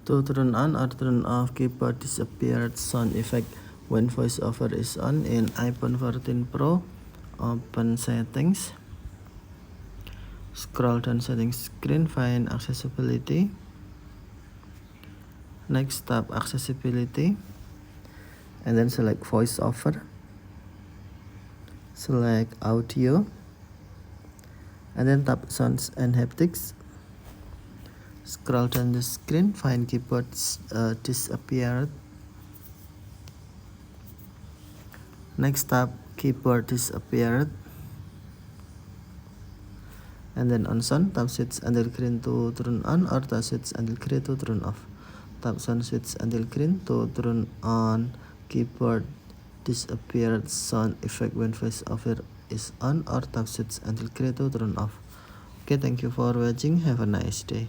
To turn on or turn off keyboard disappeared sound effect when voiceover is on in iPhone 14 Pro, open settings, scroll down settings screen, find accessibility, next tap accessibility, and then select voiceover, select audio, and then tap sounds and haptics. Scroll down the screen, find keyboard disappeared. Next tap keyboard disappeared. And then on sound, tap switch until green to turn on or tap switch until green to turn off. Tap sound switch until green to turn on keyboard disappeared sound effect when voiceover is on or tap switch until green to turn off. Okay, thank you for watching. Have a nice day.